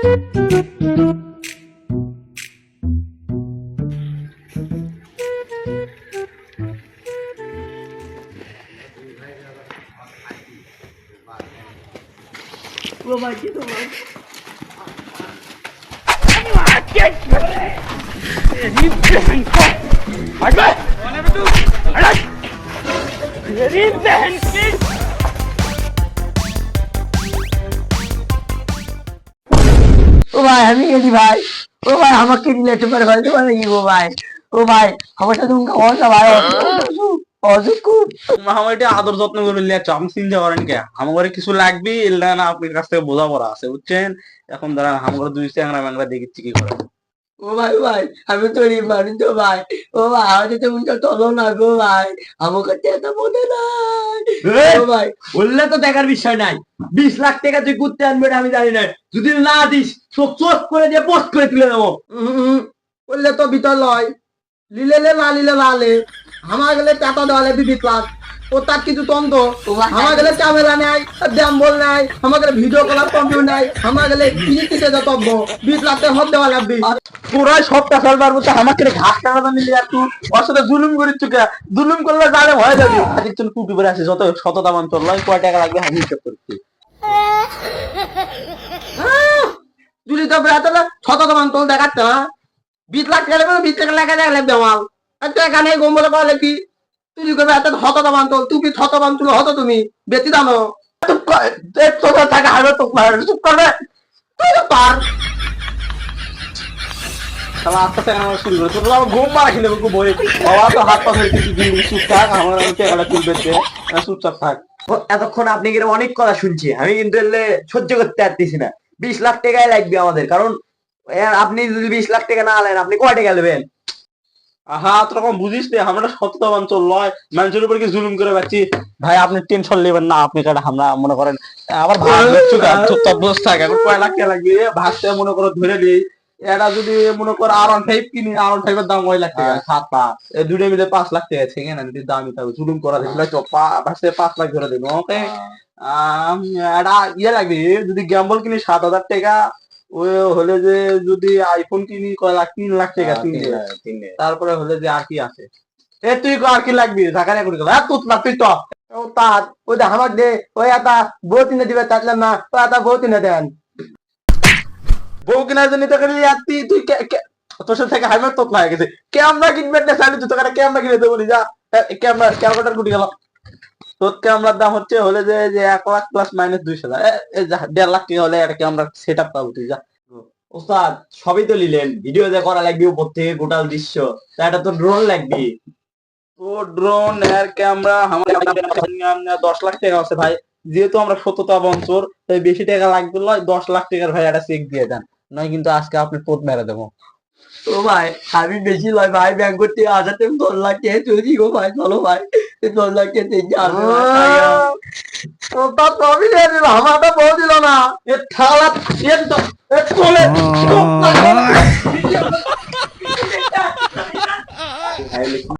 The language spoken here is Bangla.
ও ভাই আমি গেছি ভাই। ও ভাই আমাকে রিলেটিভ করে ফেলতে পারে কি গো ভাই? ও ভাই আমার সাথে অসুখ ভাই, অসুখ মহামারীটা আদর যত্ন করে নিয়ে আপনি চিন্তা করেন কে আমার কিছু লাগবে এলা না আপনার কাছ থেকে বোঝাপড়া আছে বুঝছেন। এখন দাঁড়ান আমার দুই চ্যাংরা ম্যাংরা দেখেছি কি করে। ও ভাই ভাই আমি তো মানি তো ভাই। ও ভাই আমাকে তুমি তো চলো না গো ভাই, আমাকে টাকা মনে নাই। ও ভাই বললে তো দেখার বিষয় নাই। 20 লাখ টাকা তুই করতে আনবে আমি জানি না, যদি না দিস চোখ চোখ করে দিয়ে পোস্ট করে তুলে দেবো। বললে তো ভিতর লয়, লিলেলে না লিলে লালে আমার গেলে টাকা দেওয়ালে 20 লাখ। ও তার কিছু তন্ত্র আমার গেলে ক্যামেরা নাই, ড্যাম্বল নাই, আমার গেলে ভিডিও করার কম্পিউটার নাই, আমার গেলে ইলেকট্রিকে যতব্য 20 লাখ টাকা হব দেওয়া লাগবে। পুরাই সব টাকা পারবো তো আমাকে ঘাস টাকা নিলে আর তুই ওর সাথে জুলুম করিস তুই জুলুম করলে জানে হয়ে যাবে। একজন টুপি পরে আছে যত শততা মান তোর লয় কয় টাকা লাগবে আমি হিসাব করছি। যদি তো বেড়াতে শতমান তোল দেখাচ্ছে না, 20 লাখ টাকা লাগবে, 20 টাকা লাগবে আমার এখানে গম বলে করা লাগবি। তুই করবে এত শতমান তোল, তুমি শতমান তুলো হতো তুমি বেশি দানো টাকা হারবে তো চুপ করবে তুই তো পার। তাহলে আস্তে আস্তে আমার শুরু করে তোর আমার ঘুম মারা খেলে বই বাবা তো হাত পা ধরে কিছু দিন চুপ থাক আমার টাকাটা তুলবে চুপচাপ থাক। এতক্ষণ আপনি কিন্তু অনেক কথা শুনছি, আমি কিন্তু এলে সহ্য করতে পারতেছি না। 20 লাখ টাকাই লাগবে আমাদের, কারণ আপনি যদি 20 লাখ টাকা না আনেন আপনি কয় টাকা নেবেন? আহা তোরকম বুঝিস নে আমরা সততা অঞ্চল লয় মানুষের উপর কি জুলুম করে পাচ্ছি। ভাই আপনি টেনশন নেবেন না, আপনি কাটা আমরা মনে করেন আবার চুপচাপ বসে থাক। এখন কয় লাখ টাকা লাগবে ভাসতে মনে করো ধরে দিই। এটা যদি মনে করো R15 কিনি, R15 এর দাম 9 লাখ টাকা, 7 এই দুটো মিলে 5 লাখ টাকা ঠিক না? যদি দামি থাকবে জুলুম করা দেখলে তো ভাসতে 5 লাখ ধরে দেবো ওকে। এটা ইয়ে লাগবে যদি গ্যাম্বল কিনি 7,000 টাকা, ওই হলে যে যদি আইফোন কিনি কয় লাখ 3 লাখ টাকা তিনটে। তারপরে হলে যে আর কি আছে এ তুই আর কি লাগবি ঢাকা করে গেল তুই না তুই তো ও তার ওই যে আমার দে ওই এটা বউ কিনে দিবে চাইলাম না, ও এটা বউ কিনে দেন। বউ কেনার জন্য তোকে তুই তুই তোর সাথে থেকে হাইমার তোপ হয়ে গেছে। ক্যামেরা কিনবে না চাইলে তুই তোকে ক্যামেরা কিনে দেবো যা। ক্যামেরাটার গুটি গেল তোর ক্যামেরার দাম হচ্ছে হলে যে 1 লাখ প্লাস মাইনাস 200,000 1.5 লাখ টাকা হলে একটা ক্যামেরা সেট আপ পাবো তুই যা। ওস্তাদ সবই তো নিলেন, ভিডিও যে করা লাগবে উপর থেকে গোটাল দৃশ্য, তা এটা তো ড্রোন লাগবে। তো ড্রোন এর ক্যামেরা আমার 10 লাখ টাকা আছে ভাই। যেহেতু আমরা সততা বঞ্চর তাই বেশি টাকা লাগবে নয়, 10 লাখ টাকার ভাই একটা চেক দিয়ে দেন, নয় কিন্তু আজকে আপনি পোত মেরে দেবো। ও ভাই আমি বেশি লয় ভাই, ব্যাংক করতে আসাতে 10 লাখ টাকা চুরি গো ভাই, চলো ভাই 10 লাখ টাকা থেকে আসবে আমি আমার তো বউ দিল না এ থালা এ চলে